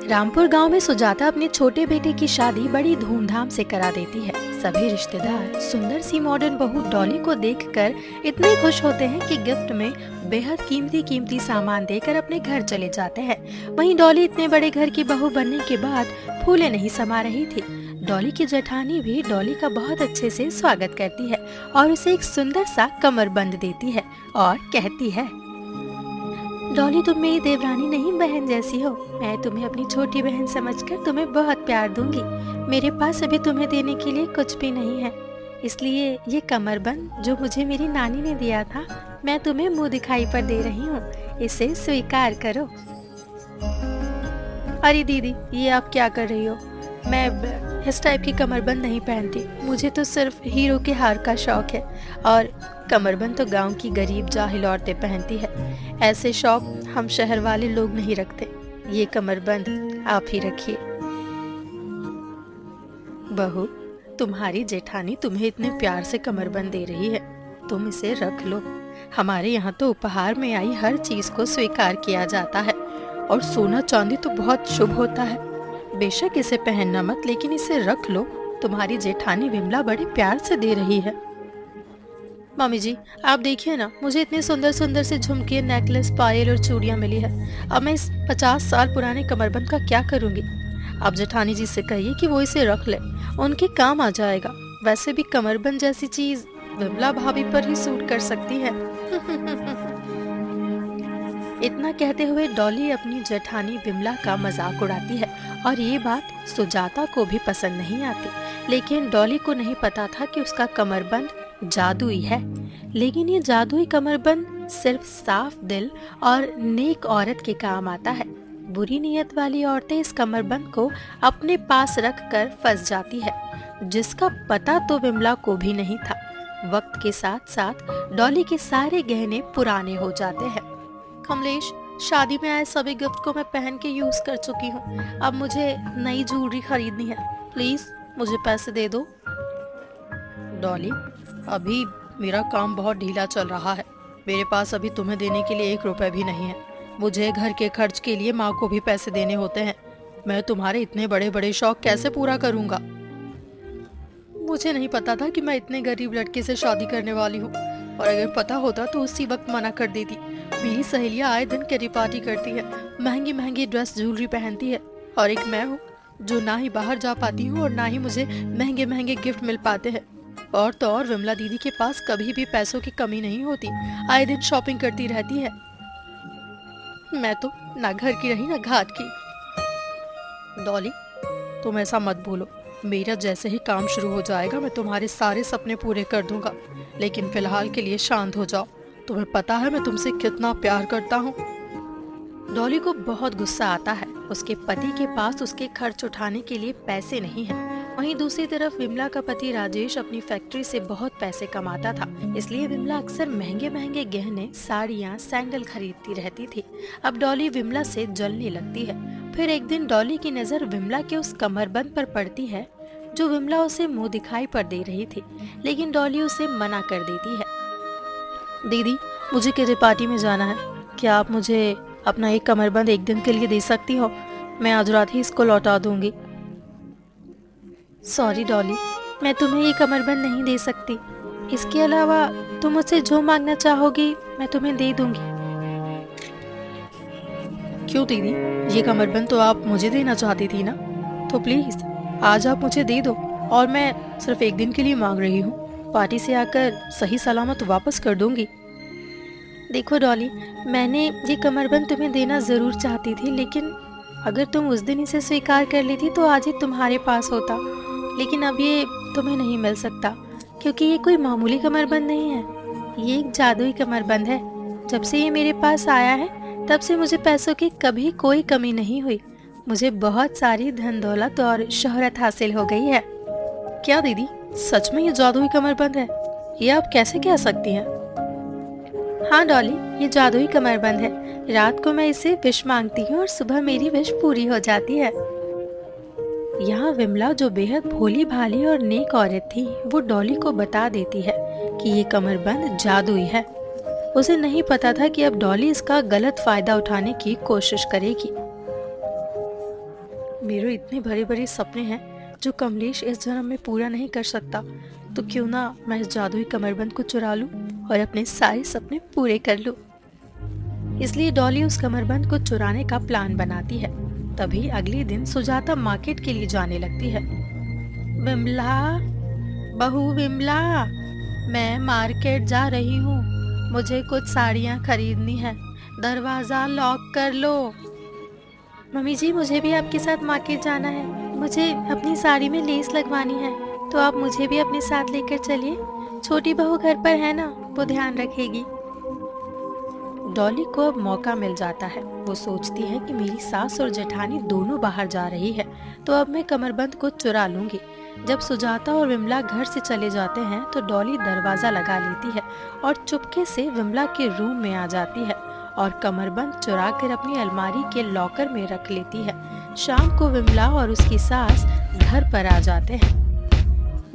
रामपुर गांव में सुजाता अपने छोटे बेटे की शादी बड़ी धूमधाम से करा देती है। सभी रिश्तेदार सुंदर सी मॉडर्न बहू डॉली को देखकर इतने खुश होते हैं कि गिफ्ट में बेहद कीमती कीमती सामान देकर अपने घर चले जाते हैं। वहीं डॉली इतने बड़े घर की बहू बनने के बाद फूले नहीं समा रही थी। डॉली की जेठानी भी डॉली का बहुत अच्छे से स्वागत करती है और उसे एक सुंदर सा कमरबंद देती है और कहती है, डॉली तुम मेरी देवरानी नहीं बहन जैसी हो। मैं तुम्हें अपनी छोटी बहन समझकर तुम्हें बहुत प्यार दूंगी। मेरे पास अभी तुम्हें देने के लिए कुछ भी नहीं है, इसलिए ये कमरबंद जो मुझे मेरी नानी ने दिया था, मैं तुम्हें मुंह दिखाई पर दे रही हूँ। इसे स्वीकार करो। अरे दीदी, ये आप क्या कर रही हो? मैं इस टाइप की कमरबंद नहीं पहनती। मुझे तो सिर्फ हीरो के हार का शौक है और कमरबंद तो गांव की गरीब जाहिल औरतें पहनती है। ऐसे शौक हम शहर वाले लोग नहीं रखते। ये कमरबंद आप ही रखिए। बहू, तुम्हारी जेठानी तुम्हें इतने प्यार से कमरबंद दे रही है, तुम इसे रख लो। हमारे यहाँ तो उपहार में आई हर चीज को स्वीकार किया जाता है और सोना चांदी तो बहुत शुभ होता है। बेशक इसे पहनना मत, लेकिन इसे रख लो। तुम्हारी जेठानी विमला बड़े प्यार से दे रही है। मम्मी जी, आप देखिए ना, मुझे इतने सुंदर सुंदर से झुमके, नेकलेस, पायल और चूड़ियां मिली है। अब मैं इस 50 साल पुराने कमरबंद का क्या करूंगी? आप जेठानी जी से कहिए कि वो इसे रख ले, उनके काम आ जाएगा। वैसे भी कमरबंद जैसी चीज विमला भाभी पर ही सूट कर सकती है। इतना कहते हुए डॉली अपनी जेठानी विमला का मजाक उड़ाती है और ये बात सुजाता को भी पसंद नहीं आती। लेकिन डॉली को नहीं पता था कि उसका कमरबंद जादुई है। लेकिन ये जादुई कमरबंद सिर्फ साफ दिल और नेक औरत के काम आता है। बुरी नीयत वाली औरतें इस कमरबंद को अपने पास रख कर फंस जाती है, जिसका पता तो विमला को भी नहीं था। वक्त के साथ साथ डॉली के सारे गहने पुराने हो जाते हैं। कमलेश, शादी में आए सभी गिफ्ट को मैं पहन के यूज कर चुकी हूँ। अब मुझे नई ज्वेलरी खरीदनी है। प्लीज मुझे पैसे दे दो। डॉली, अभी मेरा काम बहुत ढीला चल रहा है। मेरे पास अभी तुम्हें देने के लिए 1 रुपए भी नहीं है। मुझे घर के खर्च के लिए माँ को भी पैसे देने होते हैं। मैं तुम्हारे इतने बड़े बड़े शौक कैसे पूरा करूँगा? मुझे नहीं पता था कि मैं इतने गरीब लड़के से शादी करने वाली हूँ, और अगर पता होता तो उसी वक्त मना कर देती। मेरी सहेलियाँ आए दिन किटी पार्टी करती है, महंगी महंगी ड्रेस ज्वेलरी पहनती है, और एक मैं हूँ जो ना ही बाहर जा पाती हूँ और ना ही मुझे महंगे महंगे गिफ्ट मिल पाते हैं। और तो और विमला दीदी के पास कभी भी पैसों की कमी नहीं होती, आए दिन शॉपिंग करती रहती है। मैं तो ना घर की रही ना घाट की। डॉली, तुम ऐसा मत बोलो। मेरा जैसे ही काम शुरू हो जाएगा मैं तुम्हारे सारे सपने पूरे कर दूंगा, लेकिन फिलहाल के लिए शांत हो जाओ। तुम्हें पता है मैं तुमसे कितना प्यार करता हूँ। डॉली को बहुत गुस्सा आता है। उसके पति के पास उसके खर्च उठाने के लिए पैसे नहीं हैं। वहीं दूसरी तरफ विमला का पति राजेश अपनी फैक्ट्री से बहुत पैसे कमाता था, इसलिए विमला अक्सर महंगे महंगे गहने, साड़ियाँ, सैंडल खरीदती रहती थी। अब डॉली विमला से जलने लगती है। फिर एक दिन डॉली की नजर विमला के उस कमरबंद पर पड़ती है जो विमला उसे मुंह दिखाई पर दे रही थी, लेकिन डॉली उसे मना कर देती है। दीदी, मुझे किटी पार्टी में जाना है। क्या आप मुझे अपना एक कमरबंद एक दिन के लिए दे सकती हो? मैं आज रात ही इसको लौटा दूंगी। सॉरी डॉली, मैं तुम्हें ये कमरबंद नहीं दे सकती। इसके अलावा तुम मुझसे जो मांगना चाहोगी मैं तुम्हें दे दूंगी। क्यों दीदी, ये कमरबंद तो आप मुझे देना चाहती थी ना, तो प्लीज आज आप मुझे दे दो। और मैं सिर्फ एक दिन के लिए मांग रही हूँ, पार्टी से आकर सही सलामत वापस कर दूंगी। देखो डॉली, मैंने ये कमरबंद तुम्हें देना जरूर चाहती थी, लेकिन अगर तुम उस दिन इसे स्वीकार कर लेती तो आज ही तुम्हारे पास होता। लेकिन अब ये तुम्हें नहीं मिल सकता, क्योंकि ये कोई मामूली कमरबंद नहीं है। ये एक जादुई कमरबंद है। जब से ये मेरे पास आया है तब से मुझे पैसों की कभी कोई कमी नहीं हुई। मुझे बहुत सारी धन दौलत और शोहरत हासिल हो गई है। क्या दीदी, सच में ये जादुई कमरबंद है? ये आप कैसे कह सकती हैं? हाँ डॉली, ये जादुई कमरबंद है। रात को मैं इसे विश मांगती हूँ और सुबह मेरी विश पूरी हो जाती है। यहाँ विमला, जो बेहद भोली भाली और नेक औरत थी, वो डॉली को बता देती है कि ये कमरबंद जादुई है। उसे नहीं पता था कि अब डॉली इसका गलत फायदा उठाने की कोशिश करेगी। मेरे इतने बड़े बड़े सपने हैं जो कमलेश इस जन्म में पूरा नहीं कर सकता, तो क्यों ना मैं इस जादुई कमरबंद को चुरा लूं और अपने सारे सपने पूरे कर लूं। इसलिए डॉली उस कमरबंद को चुराने का प्लान बनाती है। तभी अगले दिन सुजाता मार्केट के लिए जाने लगती है। विमला, बहू विमला, मैं मार्केट जा रही हूँ, मुझे कुछ साड़ियाँ खरीदनी है, दरवाजा लॉक कर लो। मम्मी जी, मुझे भी आपके साथ मार्केट जाना है, मुझे अपनी साड़ी में लेस लगवानी है, तो आप मुझे भी अपने साथ लेकर चलिए। छोटी बहू घर पर है ना, वो ध्यान रखेगी। डॉली को अब मौका मिल जाता है। वो सोचती है कि मेरी सास और जेठानी दोनों बाहर जा रही है, तो अब मैं कमरबंद को चुरा लूंगी। जब सुजाता और विमला घर से चले जाते हैं तो डॉली दरवाजा लगा लेती है और चुपके से विमला के रूम में आ जाती है और कमरबंद चुरा कर अपनी अलमारी के लॉकर में रख लेती है। शाम को विमला और उसकी सास घर पर आ जाते हैं।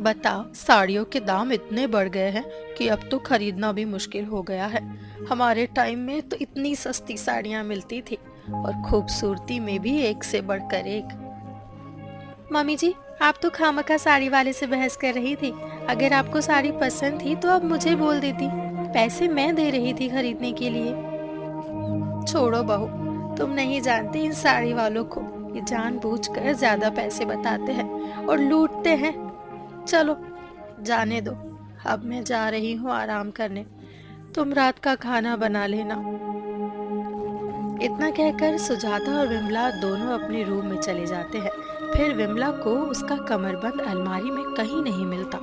बताओ, साड़ियों के दाम इतने बढ़ गए हैं कि अब तो खरीदना भी मुश्किल हो गया है। हमारे टाइम में तो इतनी सस्ती साड़ियाँ मिलती थी और खूबसूरती में भी एक से बढ़कर एक। मम्मी जी, आप तो खामखा साड़ी वाले से बहस कर रही थी। अगर आपको साड़ी पसंद थी तो आप मुझे बोल देती, पैसे मैं दे रही थी खरीदने के लिए। छोड़ो बहू, तुम नहीं जानती इन साड़ी वालों को, ये जानबूझकर ज्यादा पैसे बताते हैं और लूटते हैं। चलो जाने दो, अब मैं जा रही हूँ आराम करने, तुम रात का खाना बना लेना। इतना कहकर सुजाता और विमला दोनों अपने रूम में चले जाते हैं। फिर विमला को उसका कमरबंद अलमारी में कहीं नहीं मिलता।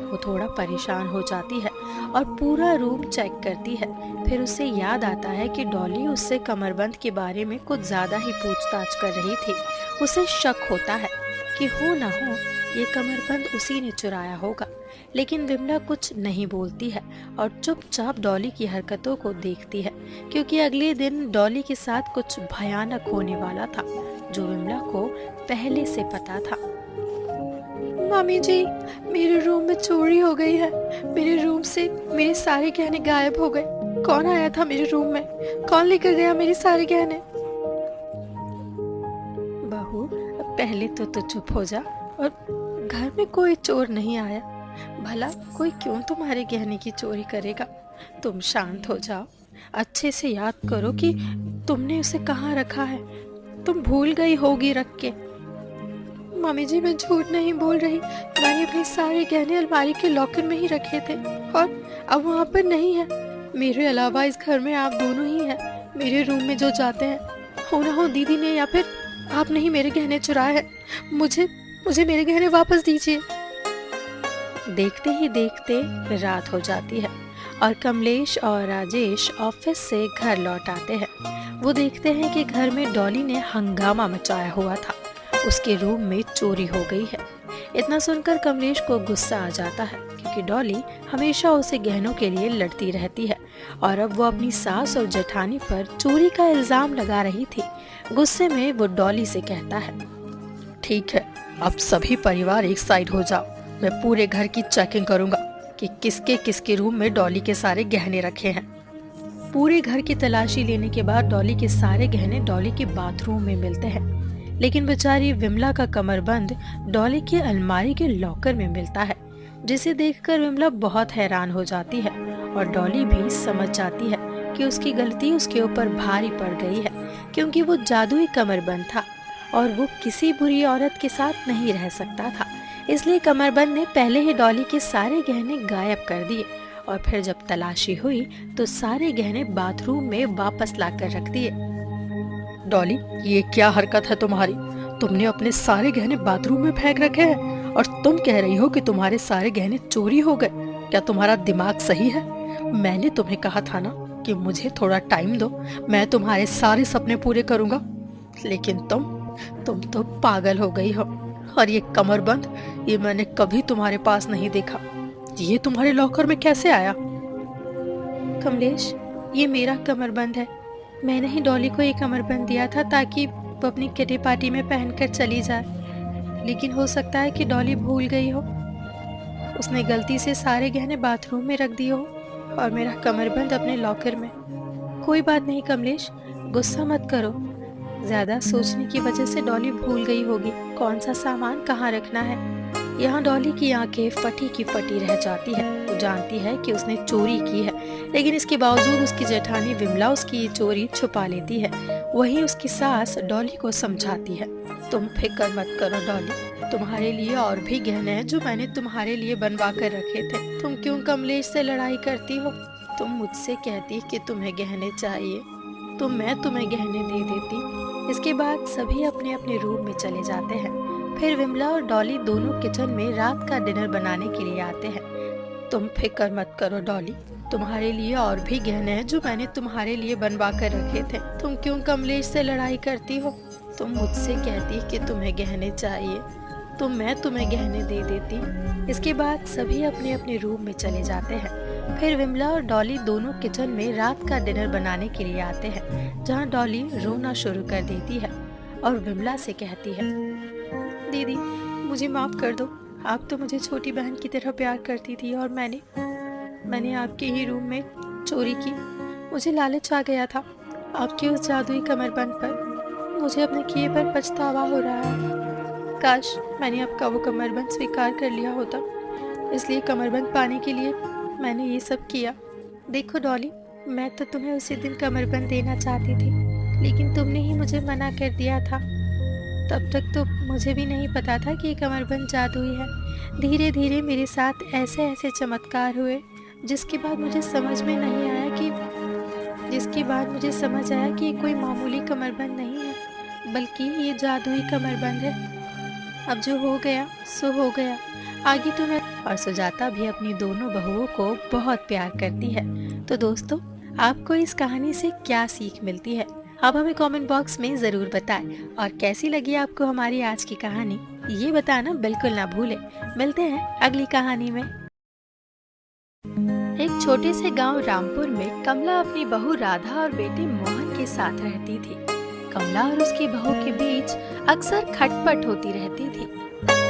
वो थोड़ा परेशान हो जाती है और पूरा रूम चेक करती है। फिर उसे याद आता है कि डॉली उससे कमरबंद के बारे में कुछ ज्यादा ही पूछताछ कर रही थी। उसे शक होता है कि हो ना हो ये कमरबंद उसी ने चुराया होगा। लेकिन विमला कुछ नहीं बोलती है और चुपचाप डॉली की हरकतों को देखती है, क्योंकि अगले दिन डॉली के साथ कुछ भयानक होने वाला था जो विमला को पहले से पता था। मम्मी जी, मेरे रूम में चोरी हो गई है। मेरे रूम से मेरे सारे गहने गायब हो गए। कौन आया था मेरे रूम में? कौन लेकर गया मेरे सारे गहने? बहू, पहले तो चुप हो जा और घर में कोई चोर नहीं आया। भला कोई क्यों तुम्हारे गहने की चोरी करेगा? तुम शांत हो जाओ, अच्छे से याद करो कि तुमने उसे कहाँ रखा है। तुम भूल गई होगी रख के। मम्मी जी, मैं झूठ नहीं बोल रही, मैंने अपने सारे गहने अलमारी के लॉकर में ही रखे थे और अब वहाँ पर नहीं है। मेरे अलावा इस घर में आप दोनों ही हैं। मेरे रूम में जो जाते हैं, हो ना हो दीदी ने या फिर आपने ही मेरे गहने चुराए हैं। मुझे मेरे गहने वापस दीजिए। देखते ही देखते रात हो जाती है और कमलेश और राजेश ऑफिस से घर लौट आते हैं। वो देखते हैं कि घर में डॉली ने हंगामा मचाया हुआ था, उसके रूम में चोरी हो गई है। इतना सुनकर कमलेश को गुस्सा आ जाता है, क्योंकि डॉली हमेशा उसे गहनों के लिए लड़ती रहती है और अब वो अपनी सास और जेठानी पर चोरी का इल्जाम लगा रही थी। गुस्से में वो डॉली से कहता है, ठीक है, अब सभी परिवार एक साइड हो जाओ। मैं पूरे घर की चेकिंग करूंगा कि किसके किसके रूम में डॉली के सारे गहने रखे हैं। पूरे घर की तलाशी लेने के बाद डॉली के सारे गहने डॉली के बाथरूम में मिलते हैं, लेकिन बेचारी विमला का कमरबंद डॉली के अलमारी के लॉकर में मिलता है, जिसे देखकर विमला बहुत हैरान हो जाती है और डॉली भी समझ जाती है कि उसकी गलती उसके ऊपर भारी पड़ गई है, क्योंकि वो जादुई कमरबंद था और वो किसी बुरी औरत के साथ नहीं रह सकता था। इसलिए कमरबंद ने पहले ही डॉली के सारे गहने गायब कर दिए और फिर जब तलाशी हुई तो सारे गहने बाथरूम में वापस लाकर रख दिए। डॉली, ये क्या हरकत है तुम्हारी? तुमने अपने सारे गहने बाथरूम में फेंक रखे हैं और तुम कह रही हो कि तुम्हारे सारे गहने चोरी हो गए। क्या तुम्हारा दिमाग सही है? मैंने तुम्हें कहा था ना कि मुझे थोड़ा टाइम दो, मैं तुम्हारे सारे सपने पूरे करूंगा, लेकिन तुम तो पागल हो गई हो। और ये कमरबंद, ये मैंने कभी तुम्हारे पास नहीं देखा। ये तुम्हारे लॉकर में कैसे आया? कमलेश, ये मेरा कमरबंद है। मैंने ही डॉली को ये कमरबंद दिया था ताकि वो अपनी किटी पार्टी में पहनकर चली जाए, लेकिन हो सकता है कि डॉली भूल गई हो। उसने गलती से सारे गहने बाथरूम में रख दिए हो और मेरा कमरबंद अपने लॉकर में। कोई बात नहीं कमलेश, गुस्सा मत करो। ज्यादा सोचने की वजह से डॉली भूल गई होगी कौन सा सामान कहाँ रखना है। यहाँ डॉली की आंखें फटी की फटी रह जाती है। वो जानती है कि उसने चोरी की है, लेकिन इसके बावजूद उसकी जेठानी विमला उसकी ये चोरी छुपा लेती है। वहीं उसकी सास डॉली को समझाती है, तुम फिक्र मत करो डॉली, तुम्हारे लिए और भी गहने हैं जो मैंने तुम्हारे लिए बनवा कर रखे थे। तुम क्यों कमलेश से लड़ाई करती हो? तुम मुझसे कहती कि तुम्हें गहने चाहिए तो मैं तुम्हें गहने दे देती। इसके बाद सभी अपने अपने रूम में चले जाते हैं। फिर विमला और डॉली दोनों किचन में रात का डिनर बनाने के लिए आते हैं। तुम फिक्र मत करो डॉली, तुम्हारे लिए और भी गहने हैं जो मैंने तुम्हारे लिए बनवा कर रखे थे। तुम क्यों कमलेश से लड़ाई करती हो? तुम मुझसे कहती कि तुम्हें गहने चाहिए तो मैं तुम्हें गहने दे देती। इसके बाद सभी अपने अपने रूम में चले जाते हैं। फिर विमला और डॉली दोनों किचन में रात का डिनर बनाने के लिए आते हैं, जहाँ डॉली रोना शुरू कर देती है और विमला से कहती है, दीदी मुझे माफ कर दो, आप तो मुझे छोटी बहन की तरह प्यार करती थी और मैंने आपके ही रूम में चोरी की। मुझे लालच आ गया था आपके उस जादुई कमरबंद पर। मुझे अपने किए पर पछतावा हो रहा है। काश मैंने आपका वो कमरबंद स्वीकार कर लिया होता, इसलिए कमरबंद पाने के लिए मैंने ये सब किया। देखो डॉली, मैं तो तुम्हें उसी दिन कमरबंद देना चाहती थी, लेकिन तुमने ही मुझे मना कर दिया था। तब तक तो मुझे भी नहीं पता था कि ये कमरबंद जादुई है। धीरे धीरे मेरे साथ ऐसे ऐसे चमत्कार हुए जिसके बाद मुझे समझ आया कि ये कोई मामूली कमरबंद नहीं है, बल्कि ये जादुई कमरबंद है। अब जो हो गया सो हो गया, आगे तो मैं। और सुजाता भी अपनी दोनों बहुओं को बहुत प्यार करती है। तो दोस्तों, आपको इस कहानी से क्या सीख मिलती है, आप हमें कमेंट बॉक्स में ज़रूर बताएं। और कैसी लगी आपको हमारी आज की कहानी, ये बताना बिल्कुल ना भूलें। मिलते हैं अगली कहानी में। एक छोटे से गांव रामपुर में कमला अपनी बहू राधा और बेटे मोहन के साथ रहती थी। कमला और उसकी बहू के बीच अक्सर खटपट होती रहती थी।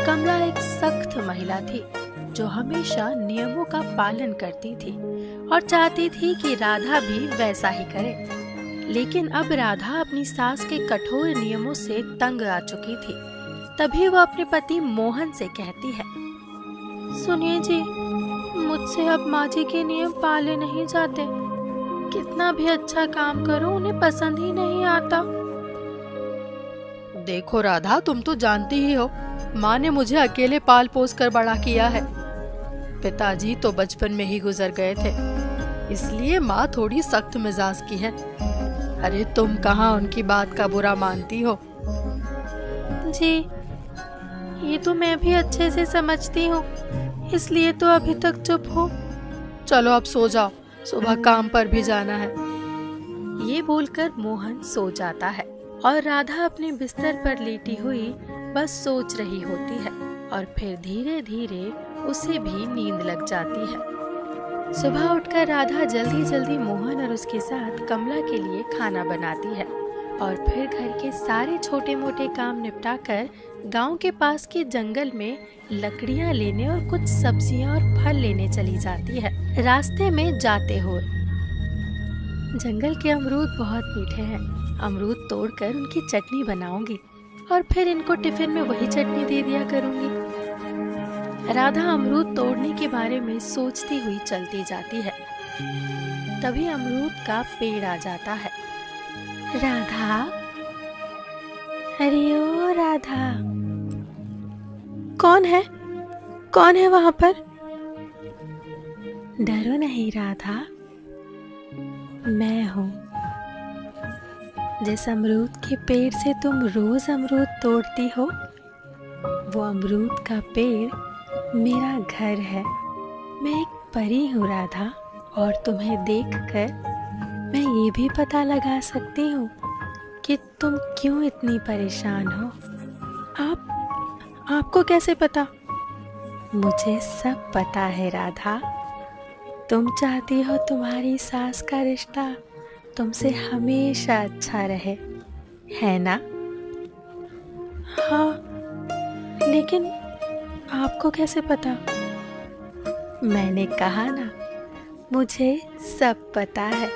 कमला एक सख्त महिला थी जो हमेशा नियमों का पालन करती थी और चाहती थी कि राधा भी वैसा ही करे। लेकिन अब राधा अपनी सास के कठोर नियमों से तंग आ चुकी थी। तभी वह अपने पति मोहन से कहती है, सुनिए जी, मुझसे अब माँ जी के नियम पाले नहीं जाते। कितना भी अच्छा काम करो उन्हें पसंद ही नहीं आता। देखो राधा, तुम तो जानती ही हो, माँ ने मुझे अकेले पाल पोस कर बड़ा किया है। पिताजी तो बचपन में ही गुजर गए थे, इसलिए माँ थोड़ी सख्त मिजाज की है। अरे तुम कहाँ उनकी बात का बुरा मानती हो? जी, ये तो मैं भी अच्छे से समझती हूँ, इसलिए तो अभी तक चुप हूँ। चलो अब सो जाओ, सुबह काम पर भी जाना है। ये बोलकर मोहन सो जाता है और राधा अपने बिस्तर पर लेटी हुई बस सोच रही होती है और फिर धीरे धीरे उसे भी नींद लग जाती है। सुबह उठकर राधा जल्दी जल्दी मोहन और उसके साथ कमला के लिए खाना बनाती है और फिर घर के सारे छोटे मोटे काम निपटाकर गांव के पास के जंगल में लकड़ियां लेने और कुछ सब्जियां और फल लेने चली जाती है। रास्ते में जाते हुए, जंगल के अमरूद बहुत मीठे हैं, अमरूद तोड़कर उनकी चटनी बनाऊंगी और फिर इनको टिफिन में वही चटनी दे दिया करूंगी। राधा अमरूद तोड़ने के बारे में सोचती हुई चलती जाती है। तभी अमरूद का पेड़ आ जाता है। राधा, अरे ओ राधा, कौन है? कौन है वहां पर? डरो नहीं राधा, मैं हूँ। जिस अमरूद के पेड़ से तुम रोज अमरूद तोड़ती हो, वो अमरूद का पेड़ मेरा घर है। मैं एक परी हूँ राधा, और तुम्हें देखकर मैं ये भी पता लगा सकती हूँ कि तुम क्यों इतनी परेशान हो। आपको कैसे पता? मुझे सब पता है राधा। तुम चाहती हो तुम्हारी सास का रिश्ता तुमसे हमेशा अच्छा रहे, है ना? हाँ, लेकिन आपको कैसे पता? मैंने कहा ना, मुझे सब पता है।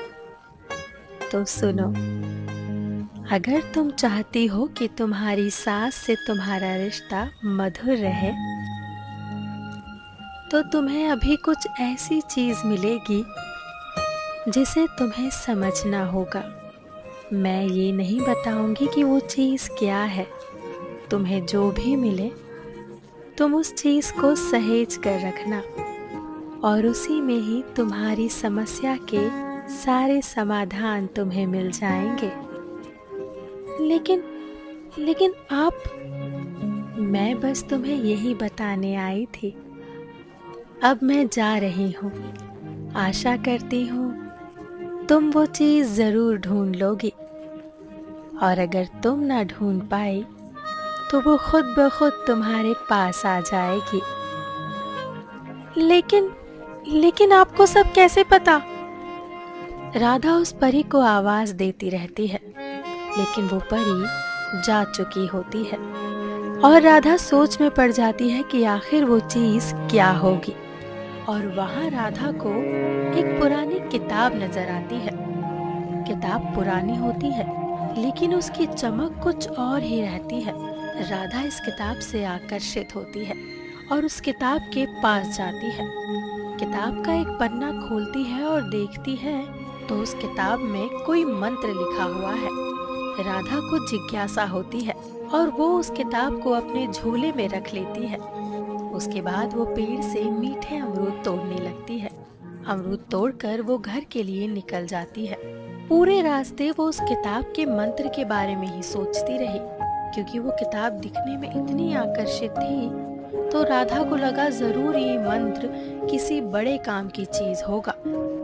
तो सुनो, अगर तुम चाहती हो कि तुम्हारी सास से तुम्हारा रिश्ता मधुर रहे, तो तुम्हें अभी कुछ ऐसी चीज मिलेगी जिसे तुम्हें समझना होगा। मैं ये नहीं बताऊंगी कि वो चीज क्या है। तुम्हें जो भी मिले, तुम उस चीज को सहेज कर रखना, और उसी में ही तुम्हारी समस्या के सारे समाधान तुम्हें मिल जाएंगे। लेकिन आप, मैं बस तुम्हें यही बताने आई थी। अब मैं जा रही हूँ। आशा करती हूँ तुम वो चीज जरूर ढूंढ लोगी, और अगर तुम ना ढूंढ पाई तो वो खुद ब खुद तुम्हारे पास आ जाएगी। लेकिन आपको सब कैसे पता? राधा उस परी को आवाज देती रहती है, लेकिन वो परी जा चुकी होती है, और राधा सोच में पड़ जाती है कि आखिर वो चीज क्या होगी। और वहां राधा को एक पुरानी किताब नजर आती है। किताब पुरानी होती है, लेकिन उसकी चमक कुछ और ही रहती है। राधा इस किताब से आकर्षित होती है और उस किताब के पास जाती है। किताब का एक पन्ना खोलती है और देखती है तो उस किताब में कोई मंत्र लिखा हुआ है। राधा को जिज्ञासा होती है और वो उस किताब को अपने झोले में रख लेती है। उसके बाद वो पेड़ से मीठे अमरूद तोड़ने लगती है। अमरूद तोड़कर वो घर के लिए निकल जाती है। पूरे रास्ते वो उस किताब के मंत्र के बारे में ही सोचती रही, क्योंकि वो किताब दिखने में इतनी आकर्षित थी। तो राधा को लगा जरूर ये मंत्र किसी बड़े काम की चीज होगा।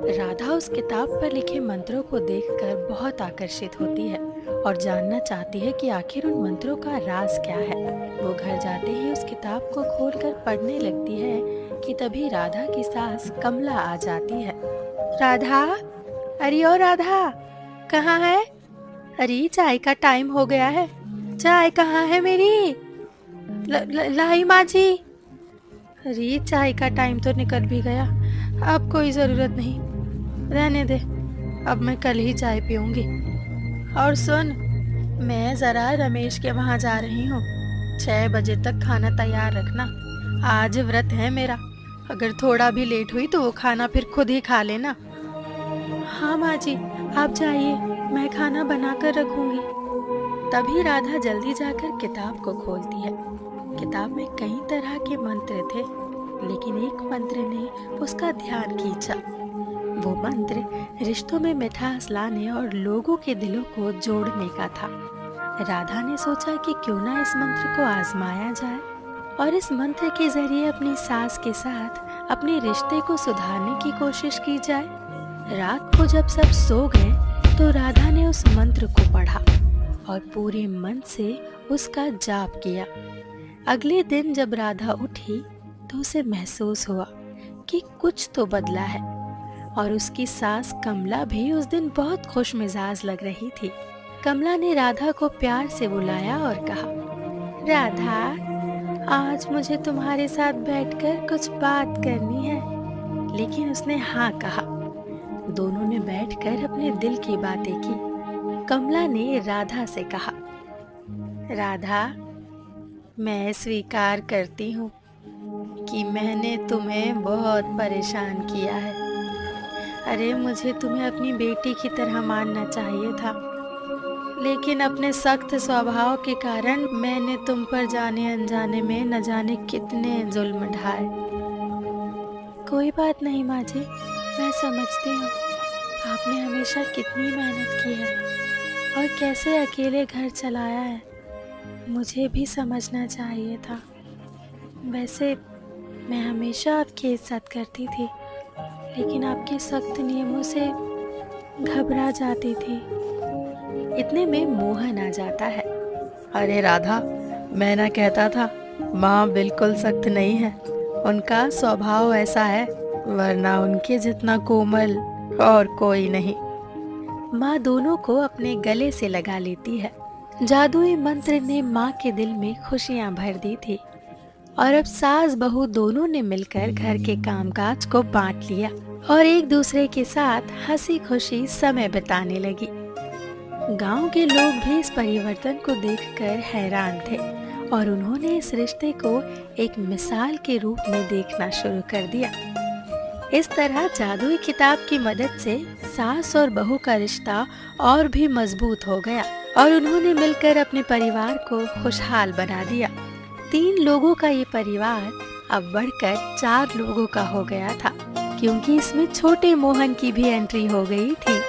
राधा उस किताब पर लिखे मंत्रों को देखकर बहुत आकर्षित होती है और जानना चाहती है कि आखिर उन मंत्रों का राज क्या है। वो घर जाते ही उस किताब को खोलकर पढ़ने लगती है कि तभी राधा की सास कमला आ जाती है। राधा, अरे ओ राधा, कहाँ है? अरे चाय का टाइम हो गया है, चाय कहाँ है मेरी? लाई माँ जी। अरे चाय का टाइम तो निकल भी गया, अब कोई जरूरत नहीं, रहने दे, अब मैं कल ही चाय पीऊंगी। और सुन, मैं जरा रमेश के वहां जा रही हूँ, 6 बजे तक खाना तैयार रखना। आज व्रत है मेरा, अगर थोड़ा भी लेट हुई तो वो खाना फिर खुद ही खा लेना। हाँ माँ जी, आप जाइए, मैं खाना बना कर रखूंगी। तभी राधा जल्दी जाकर किताब को खोलती है। किताब में कई तरह के मंत्र थे, लेकिन एक मंत्र ने उसका ध्यान खींचा। वो मंत्र रिश्तों में मिठास लाने और लोगों के दिलों को जोड़ने का था। राधा ने सोचा कि क्यों ना इस मंत्र को आजमाया जाए और इस मंत्र के जरिए अपनी सास के साथ अपने रिश्ते को सुधारने की कोशिश की जाए। रात को जब सब सो गए तो राधा ने उस मंत्र को पढ़ा और पूरे मन से उसका जाप किया। अगले दिन जब राधा उठी तो उसे महसूस हुआ कि कुछ तो बदला है, और उसकी सास कमला भी उस दिन बहुत खुश मिजाज लग रही थी। कमला ने राधा को प्यार से बुलाया और कहा, राधा, आज मुझे तुम्हारे साथ बैठकर कुछ बात करनी है। लेकिन उसने हाँ कहा। दोनों ने बैठकर अपने दिल की बातें की। कमला ने राधा से कहा, राधा, मैं स्वीकार करती हूँ कि मैंने तुम्हें बहुत परेशान किया है। अरे मुझे तुम्हें अपनी बेटी की तरह मानना चाहिए था, लेकिन अपने सख्त स्वभाव के कारण मैंने तुम पर जाने अनजाने में न जाने कितने जुल्म ढाए। कोई बात नहीं माँ जी, मैं समझती हूँ आपने हमेशा कितनी मेहनत की है और कैसे अकेले घर चलाया है। मुझे भी समझना चाहिए था। वैसे मैं हमेशा आपकी इज्जत करती थी, लेकिन आपके सख्त नियमों से घबरा जाती थी। इतने में मोहन आ जाता है। अरे राधा, मैं ना कहता था, माँ बिल्कुल सख्त नहीं है, उनका स्वभाव ऐसा है, वरना उनके जितना कोमल और कोई नहीं। माँ दोनों को अपने गले से लगा लेती है। जादुई मंत्र ने माँ के दिल में खुशियाँ भर दी थी, और अब सास बहू दोनों ने मिलकर घर के कामकाज को बांट लिया और एक दूसरे के साथ हंसी खुशी समय बिताने लगी। गांव के लोग भी इस परिवर्तन को देखकर हैरान थे और उन्होंने इस रिश्ते को एक मिसाल के रूप में देखना शुरू कर दिया। इस तरह जादुई किताब की मदद से सास और बहू का रिश्ता और भी मजबूत हो गया और उन्होंने मिलकर अपने परिवार को खुशहाल बना दिया। 3 लोगों का ये परिवार अब बढ़कर 4 लोगों का हो गया था, क्योंकि इसमें छोटे मोहन की भी एंट्री हो गई थी।